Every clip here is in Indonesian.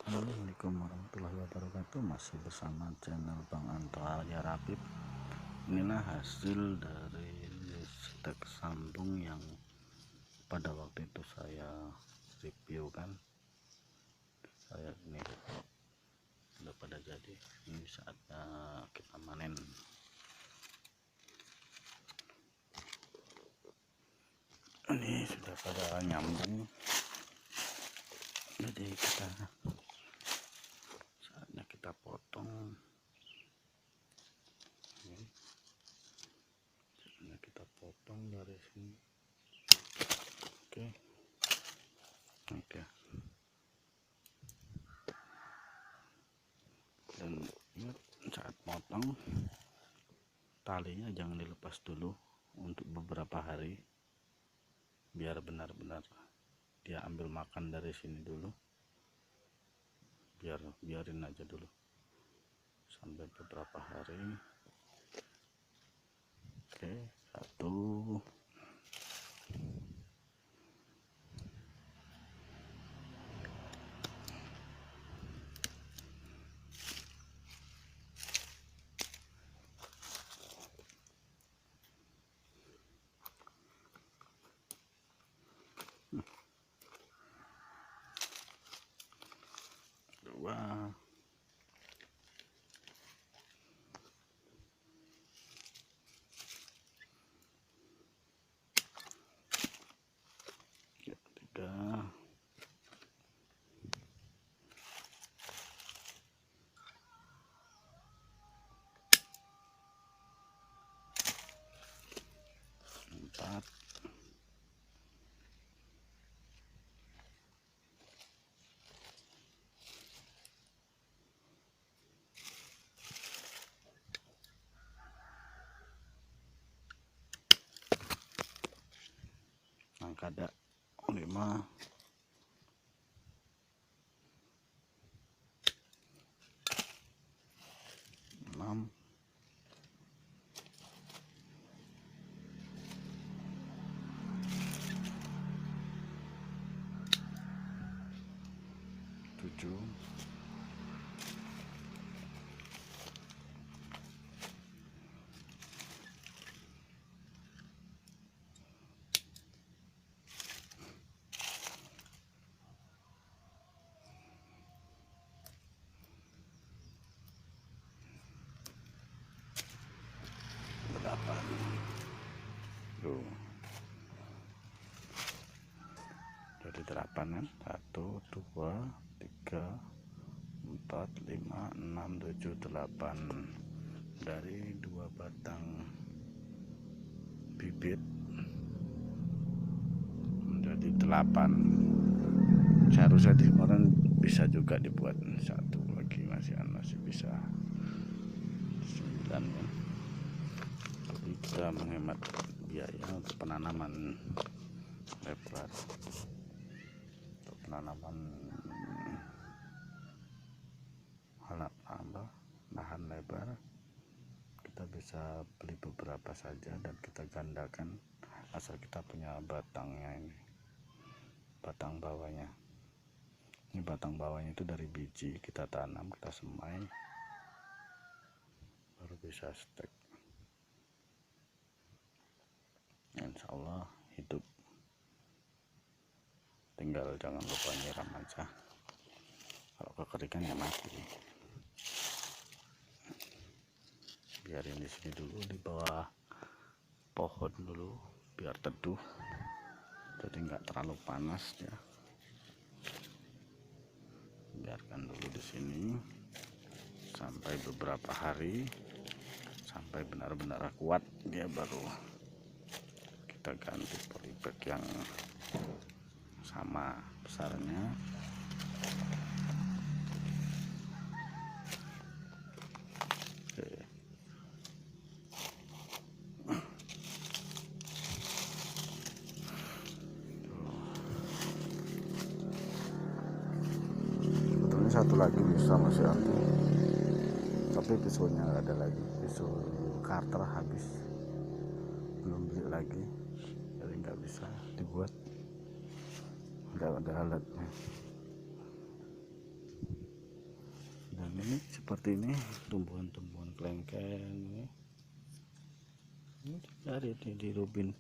Assalamualaikum warahmatullahi wabarakatuh. Masih bersama channel Bang Anto Arya Rapip. Inilah hasil dari stek sambung yang pada waktu itu saya review kan. Saya ini sudah pada jadi. Ini saatnya kita panen. Ini sudah pada nyambung. Jadi saatnya kita potong. Kita potong dari sini. Oke. Dan ingat, saat potong talinya jangan dilepas dulu untuk beberapa hari, biar benar-benar dia ambil makan dari sini dulu. Biarin aja dulu sampai beberapa hari. Oke, satu. Dua. Tiga. Empat. Angkada 5. 6. 7. Delapan. Tuh. Jadi 8 kan? 1, 2, 3, 4, 5, 6, 7, 8. Dari 2 batang bibit menjadi 8. Seharusnya di kemarin bisa juga dibuat satu lagi, masih bisa 9 kan? Tapi kita menghemat biaya untuk penanaman lebar, untuk penanaman lahan lebar. Kita bisa beli beberapa saja dan kita gandakan, asal kita punya batangnya. Ini batang bawahnya. Ini batang bawahnya itu dari biji kita tanam, kita semai, baru bisa stek. Insya Allah hidup, tinggal jangan lupa nyiram aja. Kalau kekeringan ya mati. Biarin di sini dulu, di bawah pohon dulu, biar teduh, jadi nggak terlalu panas ya. Biarkan dulu di sini sampai beberapa hari, sampai benar-benar kuat dia, baru kita ganti polybag yang sama besarnya. Sebetulnya satu lagi bisa masih ada, tapi pisaunya nggak ada lagi. Pisau Carter habis, belum beli lagi, jadi nggak bisa dibuat, nggak ada alatnya. Ini seperti ini tumbuhan-tumbuhan kelengkeng ini cari di rubin,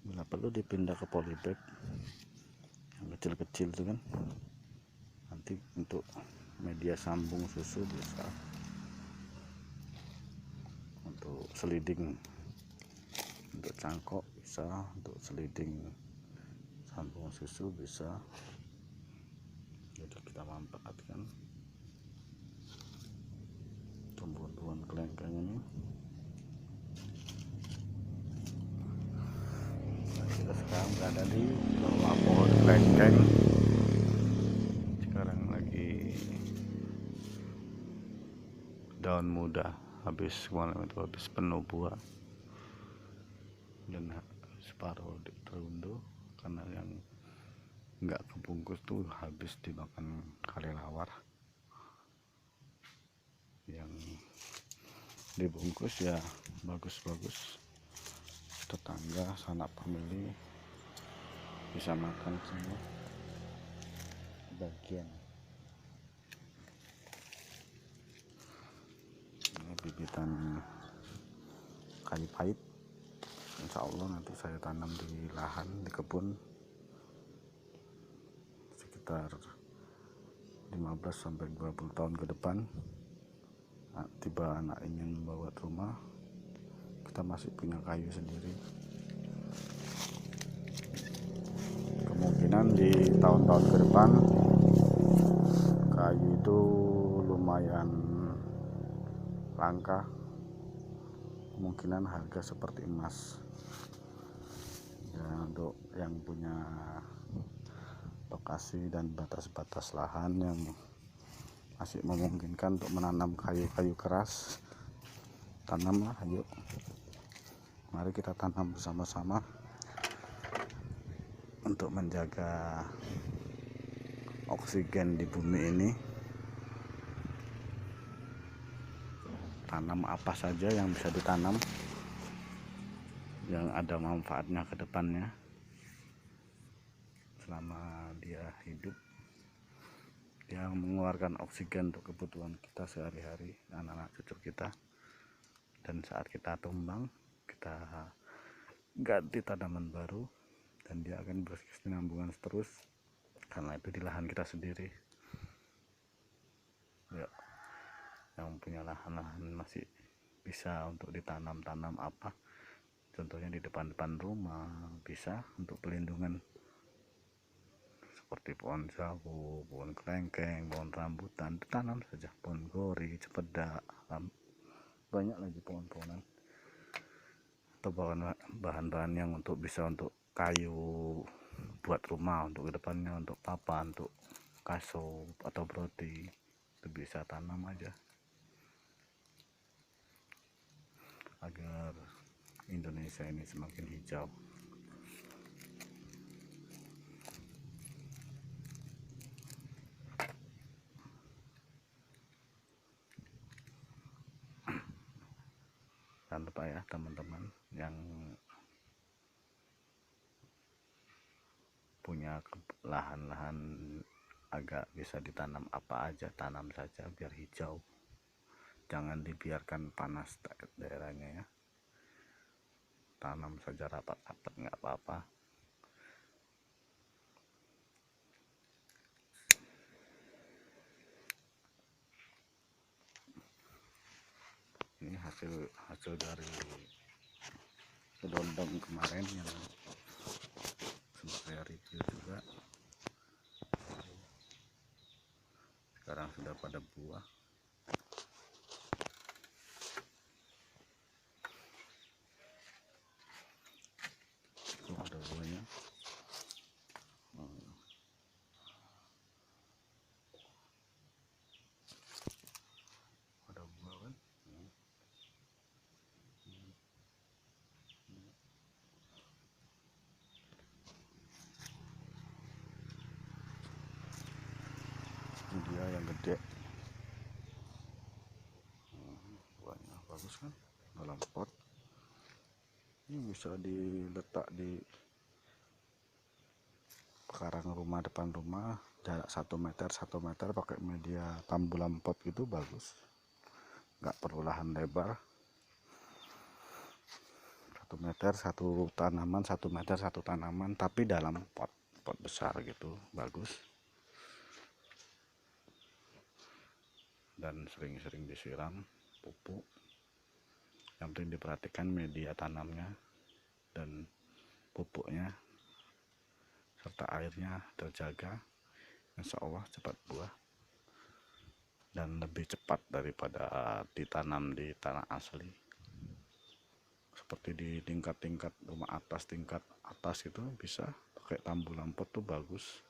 bila perlu dipindah ke polybag yang kecil-kecil itu kan, nanti untuk media sambung susu bisa, untuk seliding, untuk cangkok bisa, untuk seliding sambung susu bisa. Jadi kita manfaatkan tumbuhan-tumbuhan kelengkeng ini. Kita sekarang berada di bawah pohon kelengkeng. Sekarang lagi daun muda, habis malam itu habis penuh buah dan separuh terunduh karena yang nggak kebungkus tuh habis dimakan kelelawar. Yang dibungkus ya bagus-bagus, tetangga sanak famili bisa makan semua bagian. Ini bibitan kayu pahit, insya Allah nanti saya tanam di lahan di kebun sekitar 15-20 tahun ke depan. Tiba anak ingin membawa rumah, kita masih punya kayu sendiri. Kemungkinan di tahun-tahun ke depan kayu itu lumayan langka, kemungkinan harga seperti emas ya. Untuk yang punya lokasi dan batas-batas lahan yang masih memungkinkan untuk menanam kayu-kayu keras, tanamlah, ayo mari kita tanam bersama-sama untuk menjaga oksigen di bumi ini. Tanam apa saja yang bisa ditanam yang ada manfaatnya ke depannya selama dia hidup, dia mengeluarkan oksigen untuk kebutuhan kita sehari-hari, anak-anak cucu kita. Dan saat kita tumbang, kita ganti tanaman baru dan dia akan berkesinambungan terus karena itu di lahan kita sendiri ya. Yang punya lahan-lahan masih bisa untuk ditanam-tanam apa, contohnya di depan-depan rumah bisa untuk pelindungan seperti pohon sawo, pohon kelengkeng, pohon rambutan, tanam saja, pohon gori, cempedak, banyak lagi pohon-pohonan atau bahan-bahan yang untuk bisa untuk kayu buat rumah, untuk kedepannya untuk papan, untuk kaso atau brodi, itu bisa tanam aja agar Indonesia ini semakin hijau. Jangan lupa ya teman-teman yang punya lahan-lahan agak bisa ditanam apa aja, tanam saja biar hijau, jangan dibiarkan panas daerahnya ya. Tanam saja rapat-rapat nggak apa-apa. Ini hasil dari kedondong kemarin yang sempat saya review juga, sekarang sudah pada buah. Tuh ada buahnya. Ada buah kan. Ini dia yang gede, buahnya bagus kan, dalam pot. Ini bisa diletak di karang rumah, depan rumah, jarak 1 meter pakai media tambulan pot gitu bagus, nggak perlu lahan lebar. 1 meter satu tanaman, 1 meter satu tanaman, tapi dalam pot besar gitu bagus. Dan sering-sering disiram pupuk, yang penting diperhatikan media tanamnya dan pupuknya serta airnya terjaga, insya Allah cepat buah dan lebih cepat daripada ditanam di tanah asli. Seperti di tingkat-tingkat rumah atas, tingkat atas itu bisa pakai tambulan pot tuh bagus,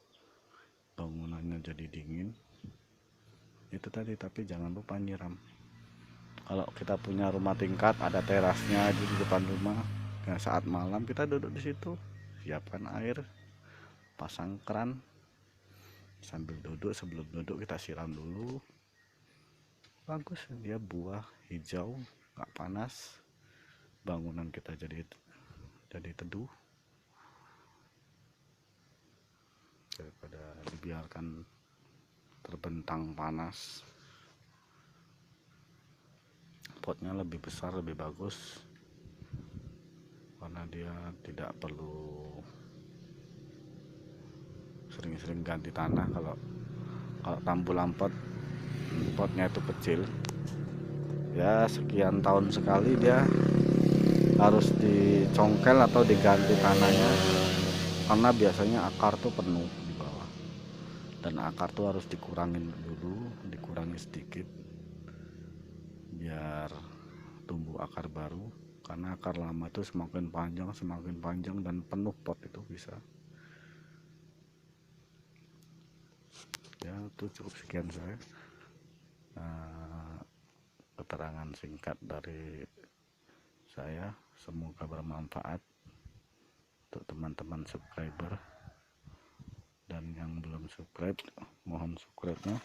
bangunannya jadi dingin itu tadi. Tapi jangan lupa nyiram. Kalau kita punya rumah tingkat, ada terasnya di depan rumah, ya saat malam kita duduk di situ, siapkan air, pasang keran, sambil duduk, sebelum duduk kita siram dulu, bagus dia buah hijau, nggak panas, bangunan kita jadi teduh daripada dibiarkan terbentang panas. Potnya lebih besar lebih bagus karena dia tidak perlu sering-sering ganti tanah. Kalau tambulan potnya itu kecil, ya sekian tahun sekali dia harus dicongkel atau diganti tanahnya, karena biasanya akar tuh penuh di bawah, dan akar tuh harus dikurangin dulu, dikurangi sedikit biar tumbuh akar baru, karena akar lama tuh semakin panjang dan penuh pot itu bisa. Ya itu cukup, sekian saya keterangan singkat dari saya, semoga bermanfaat untuk teman-teman subscriber, dan yang belum subscribe mohon subscribe-nya,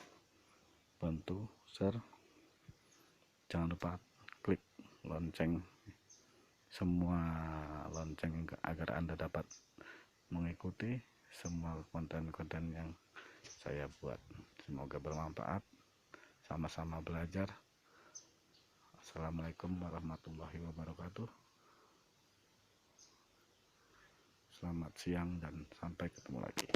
bantu share, jangan lupa klik lonceng, semua lonceng agar Anda dapat mengikuti semua konten-konten yang saya buat. Semoga bermanfaat, sama-sama belajar. Assalamualaikum warahmatullahi wabarakatuh. Selamat siang dan sampai ketemu lagi.